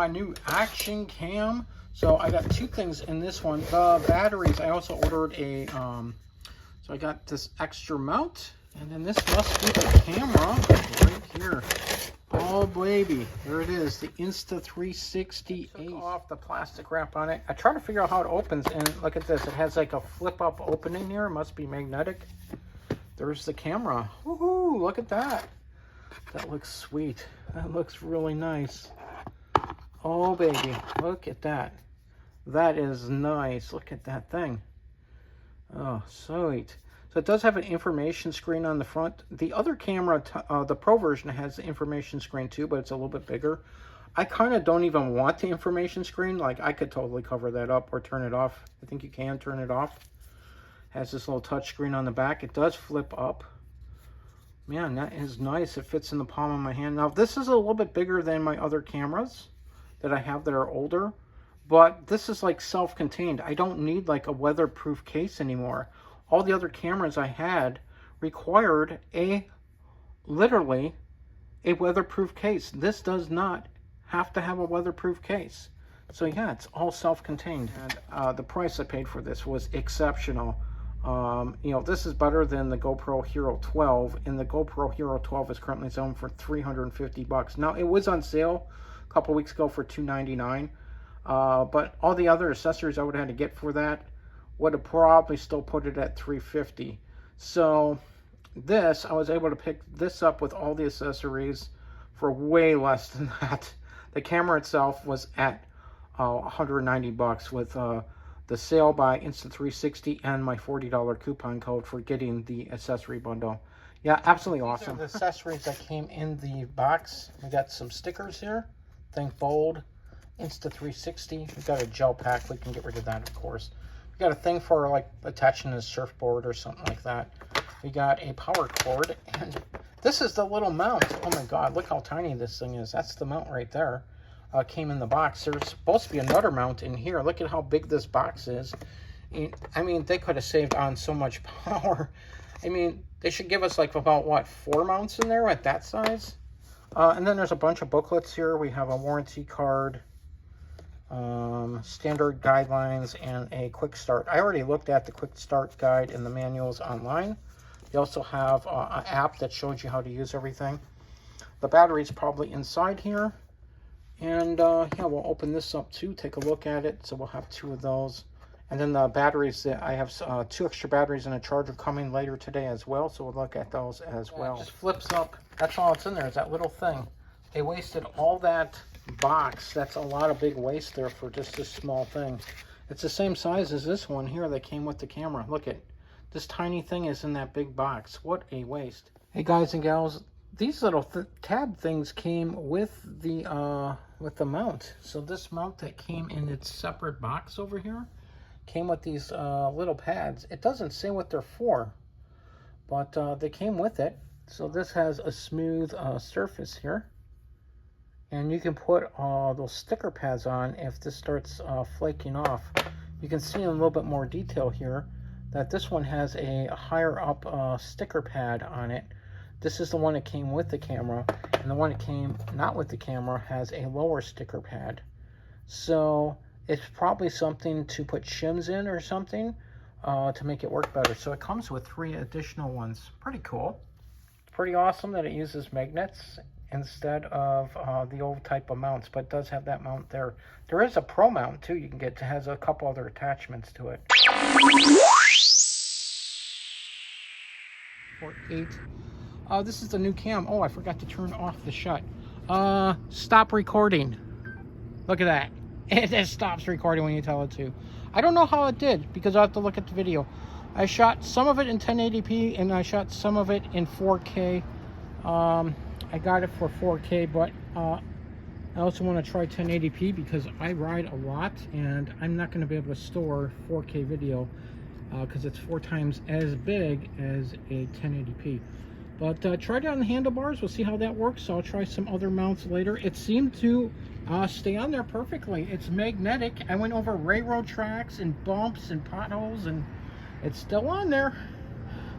my new action cam. So I got two things in this one. The batteries, I also ordered a, so I got this extra mount, and then this must be the camera right here. Oh baby, there it is, the Insta360 Ace. Took off the plastic wrap on it. I tried to figure out how it opens, and look at this. It has like a flip up opening here. It must be magnetic. There's the camera. Woohoo, look at that. That looks sweet. That looks really nice. Oh baby, look at that. That is nice. Look at that thing. Oh, sweet. So it does have an information screen on the front. The other camera, the Pro version, has the information screen too, but it's a little bit bigger. I kind of don't even want the information screen. Like, I could totally cover that up or turn it off. I think you can turn it off. Has this little touch screen on the back. It does flip up. Man, that is nice. It fits in the palm of my hand. Now, this is a little bit bigger than my other cameras that I have that are older, but this is like self-contained. I don't need like a weatherproof case anymore. All the other cameras I had required literally a weatherproof case. This does not have to have a weatherproof case. So yeah, it's all self-contained. And the price I paid for this was exceptional. You know, this is better than the GoPro Hero 12, and the GoPro Hero 12 is currently selling for $350. Now, it was on sale a couple weeks ago for $299, but all the other accessories I would have had to get for that would have probably still put it at $350. So this, I was able to pick this up with all the accessories for way less than that. The camera itself was at $190 with the sale by Insta360 and my $40 coupon code for getting the accessory bundle. Yeah, absolutely awesome. These are the accessories that came in the box. We got some stickers here. Think bold. Insta360. We got a gel pack. We can get rid of that, of course. We got a thing for like attaching a surfboard or something like that. We got a power cord, and this is the little mount. Oh my god, look how tiny this thing is. That's the mount right there. Came in the box. There's supposed to be another mount in here. Look at how big this box is. I mean, they could have saved on so much power. I mean, they should give us like about, what, 4 mounts in there at that size? And then there's a bunch of booklets here. We have a warranty card, standard guidelines, and a quick start. I already looked at the quick start guide and the manuals online. They also have an app that shows you how to use everything. The battery's probably inside here. And yeah, we'll open this up too, take a look at it. So we'll have 2 of those. And then the batteries, that I have 2 extra batteries and a charger coming later today as well. So we'll look at those as well. It just flips up. That's all it's in there, is that little thing. They wasted all that box. That's a lot of big waste there for just this small thing. It's the same size as this one here that came with the camera. Look at this tiny thing is in that big box. What a waste. Hey guys and gals, these little tab things came with the mount. So this mount that came in its separate box over here came with these little pads. It doesn't say what they're for, but they came with it. So this has a smooth surface here, and you can put those sticker pads on if this starts flaking off. You can see in a little bit more detail here that this one has a higher up sticker pad on it. This is the one that came with the camera, and the one that came not with the camera has a lower sticker pad. So it's probably something to put shims in or something to make it work better. So it comes with 3 additional ones. Pretty cool. Pretty awesome that it uses magnets instead of the old type of mounts, but it does have that mount there. There is a Pro mount too you can get. It has a couple other attachments to it. For 8. This is the new cam. Oh, I forgot to turn off the shut. Stop recording. Look at that. It just stops recording when you tell it to. I don't know how it did, because I have to look at the video. I shot some of it in 1080p, and I shot some of it in 4K. I got it for 4K, but I also want to try 1080p because I ride a lot, and I'm not going to be able to store 4K video because it's 4 times as big as a 1080p. But try it on the handlebars. We'll see how that works. So I'll try some other mounts later. It seemed to stay on there perfectly. It's magnetic. I went over railroad tracks and bumps and potholes, and it's still on there.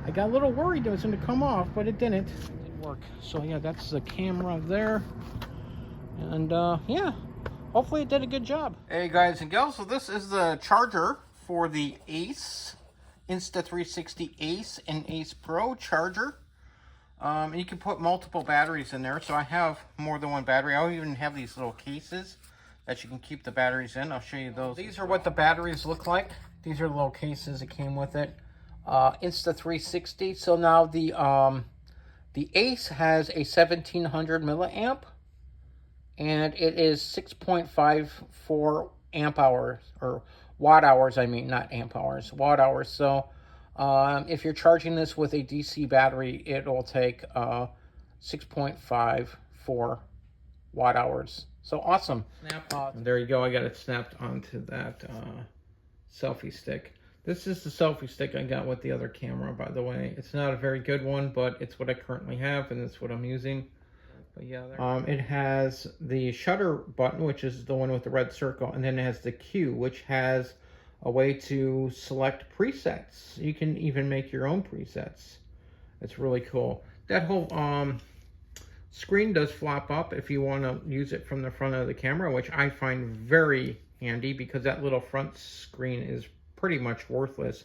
I got a little worried it was going to come off, but it didn't. It didn't work. So yeah, that's the camera there. And yeah, hopefully it did a good job. Hey guys and gals, so this is the charger for the Ace, Insta360 Ace and Ace Pro charger. You can put multiple batteries in there, so I have more than one battery. I even have these little cases that you can keep the batteries in. I'll show you those. These are what the batteries look like. These are the little cases that came with it. Insta360. So now the Ace has a 1700 milliamp, and it is 6.54 amp hours, or watt hours, I mean, not amp hours, watt hours. So if you're charging this with a DC battery, it'll take 6.54 watt hours. So awesome. There you go. I got it snapped onto that selfie stick. This is the selfie stick I got with the other camera, by the way. It's not a very good one, but it's what I currently have, and it's what I'm using. But yeah, it has the shutter button, which is the one with the red circle, and then it has the Q, which has a way to select presets. You can even make your own presets. It's really cool. That whole screen does flop up if you want to use it from the front of the camera, which I find very handy because that little front screen is pretty much worthless.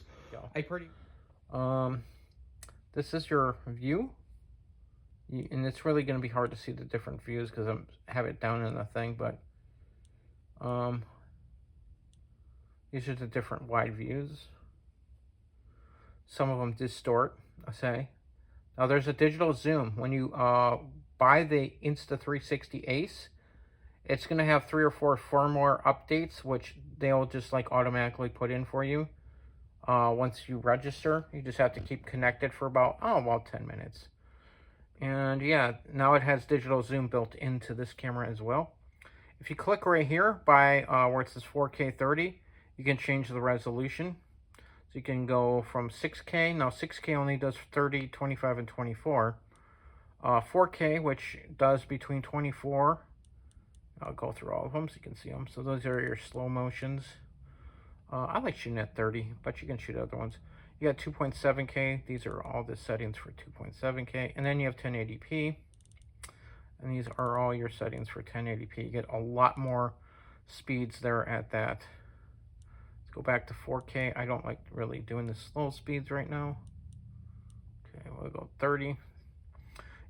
This is your view, and it's really going to be hard to see the different views because I have it down in the thing, but these are the different wide views. Some of them distort, I say. Now there's a digital zoom. When you buy the Insta360 Ace, it's going to have 3 or 4 firmware updates, which they'll just like automatically put in for you. Once you register, you just have to keep connected for about 10 minutes. And yeah, now it has digital zoom built into this camera as well. If you click right here by where it says 4K 30, you can change the resolution. So you can go from 6K, now 6K only does 30, 25, and 24. 4K, which does between 24, I'll go through all of them so you can see them. So those are your slow motions. I like shooting at 30, but you can shoot other ones. You got 2.7K. These are all the settings for 2.7K. And then you have 1080p. And these are all your settings for 1080p. You get a lot more speeds there at that. Let's go back to 4K. I don't like really doing the slow speeds right now. Okay, we'll go 30.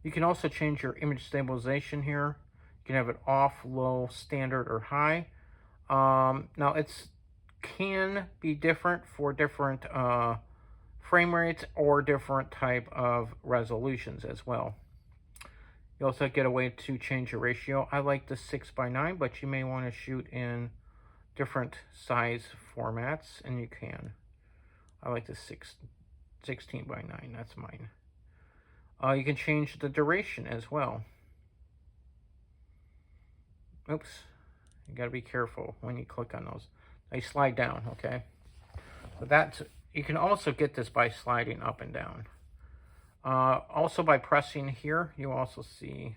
You can also change your image stabilization here. You can have it off, low, standard, or high. Now it's can be different for different frame rates or different type of resolutions as well. You also get a way to change your ratio. I like the 6:9, but you may want to shoot in different size formats, and you can. I like the 16:9, that's mine. You can change the duration as well. Oops, you gotta be careful when you click on those. They slide down, okay? So that's, you can also get this by sliding up and down. Also by pressing here, you also see,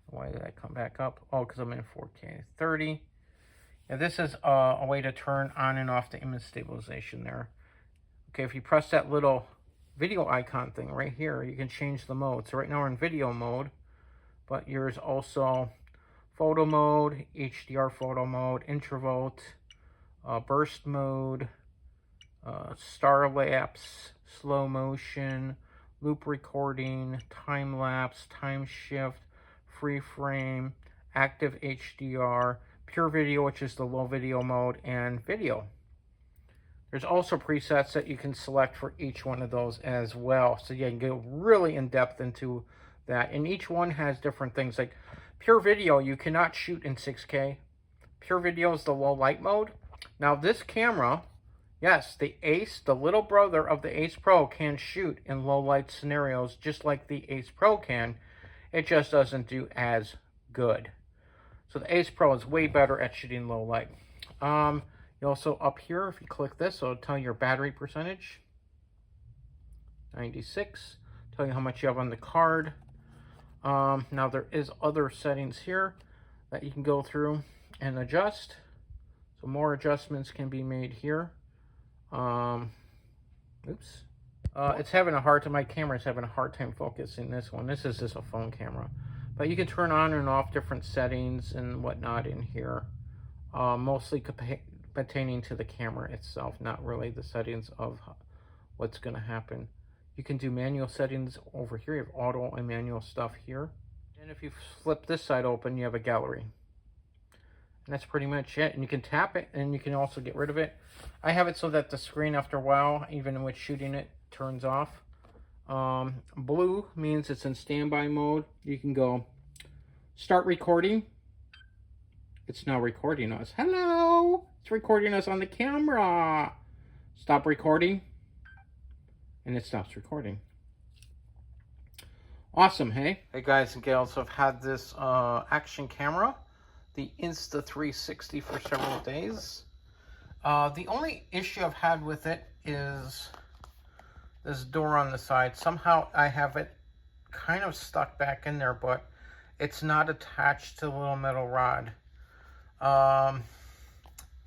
why did I come back up? Oh, because I'm in 4K 30. Now this is a way to turn on and off the image stabilization there. Okay, if you press that little video icon thing right here, you can change the mode. So right now we're in video mode, but there's also photo mode, HDR photo mode, intravolt, burst mode, star lapse, slow motion, loop recording, time lapse, time shift, free frame, active HDR, pure video, which is the low video mode, and video. There's also presets that you can select for each one of those as well. So you can go really in depth into that. And each one has different things. Like pure video, you cannot shoot in 6K. Pure video is the low light mode. Now this camera, yes, the Ace, the little brother of the Ace Pro, can shoot in low light scenarios just like the Ace Pro can. It just doesn't do as good. So the Ace Pro is way better at shooting low light. You also up here, if you click this, it'll tell you your battery percentage. 96. Tell you how much you have on the card. Now there is other settings here that you can go through and adjust. So more adjustments can be made here. Oops. It's having a hard time, my camera's having a hard time focusing this one. This is just a phone camera. But you can turn on and off different settings and whatnot in here. Mostly pertaining to the camera itself, not really the settings of what's going to happen. You can do manual settings over here. You have auto and manual stuff here. And if you flip this side open, you have a gallery. And that's pretty much it. And you can tap it, and you can also get rid of it. I have it so that the screen, after a while, even with shooting it, turns off. Blue means it's in standby mode. You can go start recording. It's now recording us. Hello! It's recording us on the camera. Stop recording. And it stops recording. Awesome, hey? Hey guys and gals, so I've had this action camera, the Insta360, for several days. The only issue I've had with it is this door on the side. Somehow I have it kind of stuck back in there, but it's not attached to the little metal rod.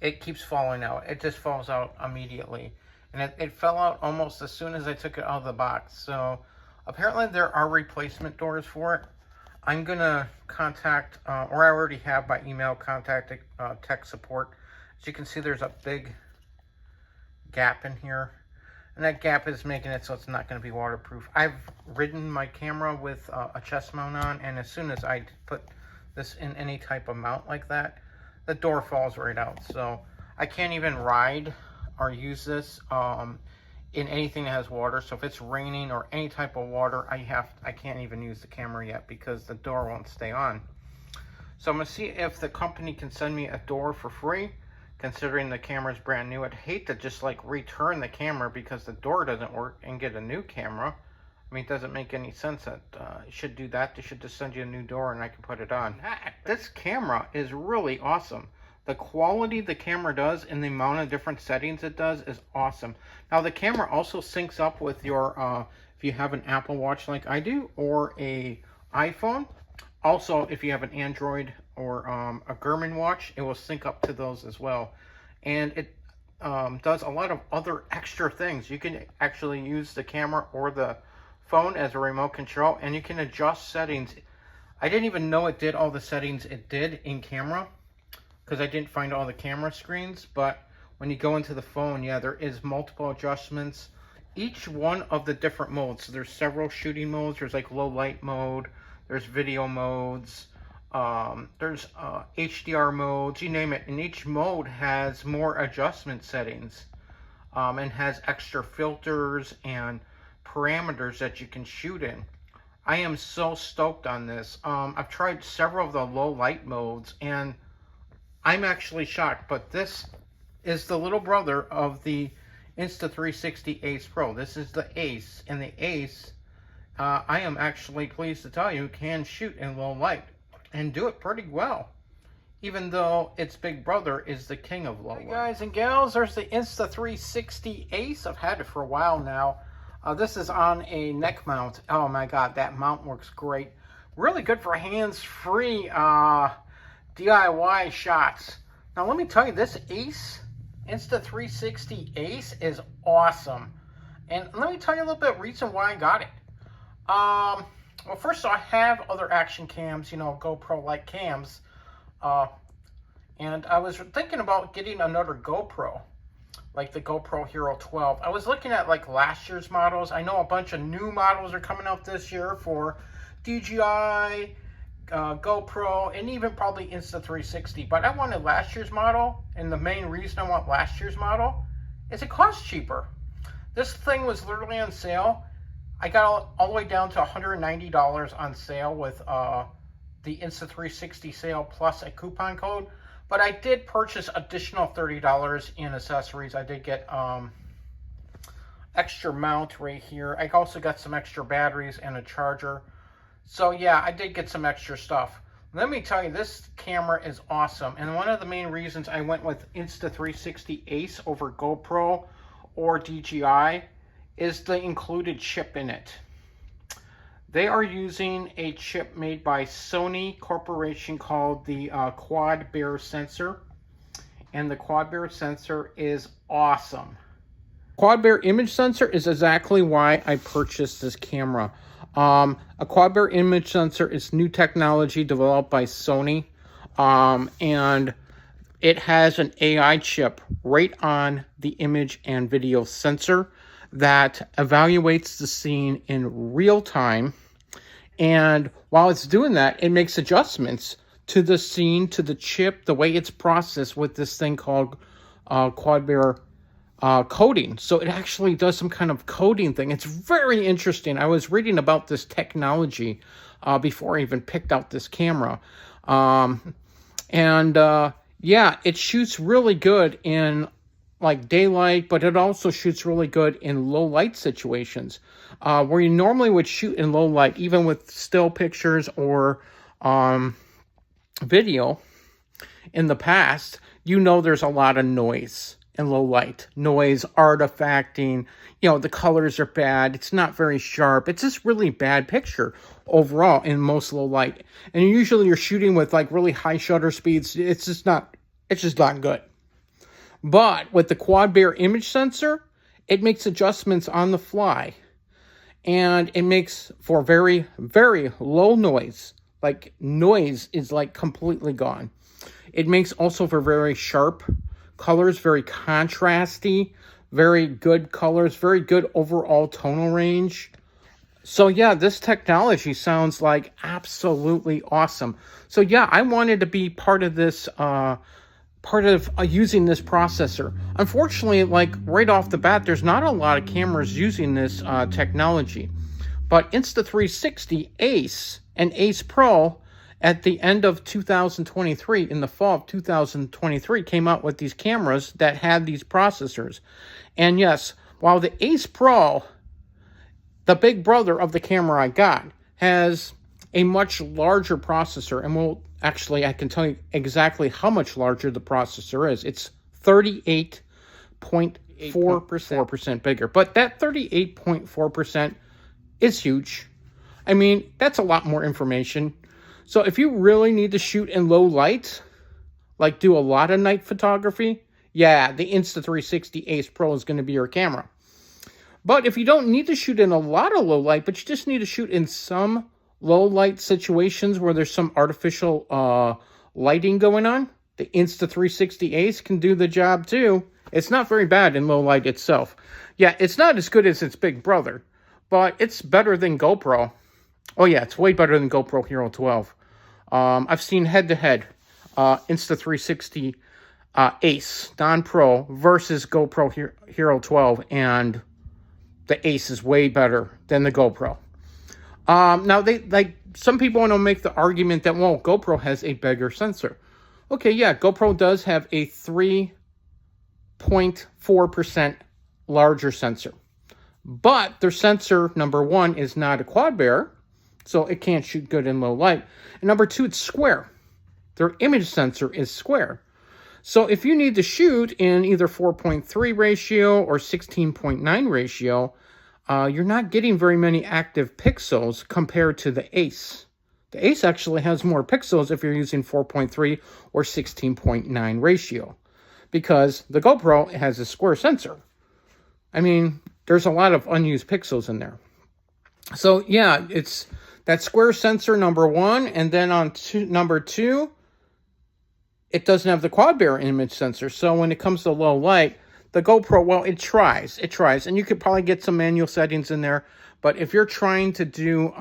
It keeps falling out. It just falls out immediately. And it fell out almost as soon as I took it out of the box. So apparently there are replacement doors for it. I'm going to contact, or I already have by email, contact tech support. As you can see, there's a big gap in here. And that gap is making it so it's not going to be waterproof. I've ridden my camera with a chest mount on, and as soon as I put this in any type of mount like that, the door falls right out. So I can't even ride or use this in anything that has water. So if it's raining or any type of water, I can't even use the camera yet because the door won't stay on. So I'm gonna see if the company can send me a door for free, considering the camera's brand new. I'd hate to just like return the camera because the door doesn't work and get a new camera. I mean, it doesn't make any sense that you should do that. They should just send you a new door and I can put it on. This camera is really awesome. The quality the camera does and the amount of different settings it does is awesome. Now, the camera also syncs up with your, if you have an Apple Watch like I do, or a iPhone. Also, if you have an Android or a Garmin watch, it will sync up to those as well. And it does a lot of other extra things. You can actually use the camera or the phone as a remote control, and you can adjust settings. I didn't even know it did all the settings it did in camera, because I didn't find all the camera screens. But when you go into the phone, yeah, there is multiple adjustments. Each one of the different modes. So there's several shooting modes. There's like low light mode. There's video modes. There's HDR modes. You name it. And each mode has more adjustment settings. And has extra filters and parameters that you can shoot in. I am so stoked on this. I've tried several of the low light modes, and I'm actually shocked, but this is the little brother of the Insta360 Ace Pro. This is the Ace, and the Ace, I am actually pleased to tell you, can shoot in low light and do it pretty well, even though its big brother is the king of low light. Hey guys and gals, there's the Insta360 Ace. I've had it for a while now. This is on a neck mount. Oh my god, that mount works great. Really good for hands-free DIY shots. Now let me tell you, this Ace, Insta360 Ace, is awesome. And let me tell you a little bit reason why I got it. Well, first of all, I have other action cams, you know, GoPro-like cams. And I was thinking about getting another GoPro, like the GoPro Hero 12. I was looking at like last year's models. I know a bunch of new models are coming out this year for DJI, GoPro, and even probably Insta360. But I wanted last year's model, and the main reason I want last year's model is it costs cheaper. This thing was literally on sale. I got all the way down to $190 on sale with the Insta360 sale plus a coupon code. But I did purchase additional $30 in accessories. I did get extra mount right here. I also got some extra batteries and a charger. So yeah, I did get some extra stuff. Let me tell you, this camera is awesome. And one of the main reasons I went with Insta360 Ace over GoPro or DJI is the included chip in it. They are using a chip made by Sony Corporation called the Quad Bayer Sensor. And the Quad Bayer Sensor is awesome. Quad Bayer image sensor is exactly why I purchased this camera. A Quad Bayer image sensor is new technology developed by Sony, and it has an AI chip right on the image and video sensor that evaluates the scene in real time. And while it's doing that, it makes adjustments to the scene, to the chip, the way it's processed with this thing called Quad Bayer coding. So it actually does some kind of coding thing. It's very interesting. I was reading about this technology before I even picked out this camera. Yeah, it shoots really good in like daylight, but it also shoots really good in low light situations. Where you normally would shoot in low light, even with still pictures or video in the past, you know there's a lot of noise in low light. Noise, artifacting, the colors are bad. It's not very sharp. It's just really bad picture overall in most low light. And usually you're shooting with like really high shutter speeds. It's just not good. But with the Quad Bayer image sensor, it makes adjustments on the fly. And it makes for very, very low noise. Like noise is like completely gone. It makes also for very sharp colors, very contrasty, very good colors, very good overall tonal range. So yeah, this technology sounds like absolutely awesome. So yeah, I wanted to be part of this, using this processor. Unfortunately, like right off the bat, there's not a lot of cameras using this technology. But Insta360 Ace and Ace Pro at the end of 2023, in the fall of 2023, came out with these cameras that had these processors. And yes, while the Ace Pro, the big brother of the camera I got, has a much larger processor, and I can tell you exactly how much larger the processor is. It's 38.4% bigger. But that 38.4% is huge. I mean, that's a lot more information. So if you really need to shoot in low light, like do a lot of night photography, yeah, the Insta360 Ace Pro is going to be your camera. But if you don't need to shoot in a lot of low light, but you just need to shoot in some low light situations where there's some artificial lighting going on, the Insta360 Ace can do the job too. It's not very bad in low light itself. Yeah, it's not as good as its big brother, but it's better than GoPro. Oh yeah, it's way better than GoPro Hero 12. I've seen head-to-head Insta360 Ace non-pro versus GoPro Hero 12, and the Ace is way better than the GoPro. Now, some people want to make the argument that, well, GoPro has a bigger sensor. Okay, yeah, GoPro does have a 3.4% larger sensor. But their sensor, number one, is not a Quad Bayer, so it can't shoot good in low light. And number two, it's square. Their image sensor is square. So if you need to shoot in either 4.3 ratio or 16.9 ratio, you're not getting very many active pixels compared to the Ace. The Ace actually has more pixels if you're using 4.3 or 16.9 ratio, because the GoPro has a square sensor. I mean, there's a lot of unused pixels in there. So yeah, it's that square sensor, number one, and then on number two, it doesn't have the Quad Bayer image sensor. So when it comes to low light, the GoPro, well, it tries, and you could probably get some manual settings in there. But if you're trying to do,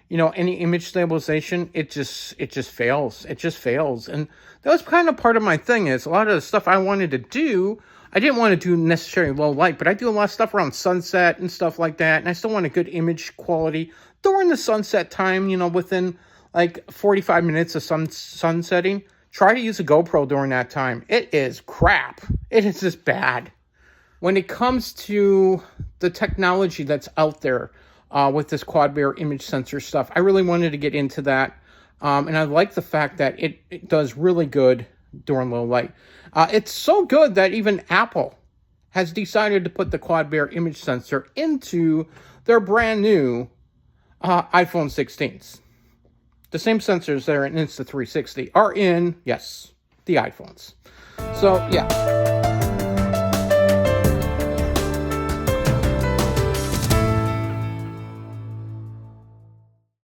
any image stabilization, it just fails. It just fails. And that was kind of part of my thing, is a lot of the stuff I wanted to do, I didn't want to do necessarily low light, but I do a lot of stuff around sunset and stuff like that. And I still want a good image quality during the sunset time, within like 45 minutes of sunsetting. Try to use a GoPro during that time. It is crap. It is just bad. When it comes to the technology that's out there with this Quad Bayer image sensor stuff, I really wanted to get into that. And I like the fact that it does really good during low light. It's so good that even Apple has decided to put the Quad Bayer image sensor into their brand new iPhone 16s. The same sensors that are in Insta360 are in, yes, the iPhones. So, yeah.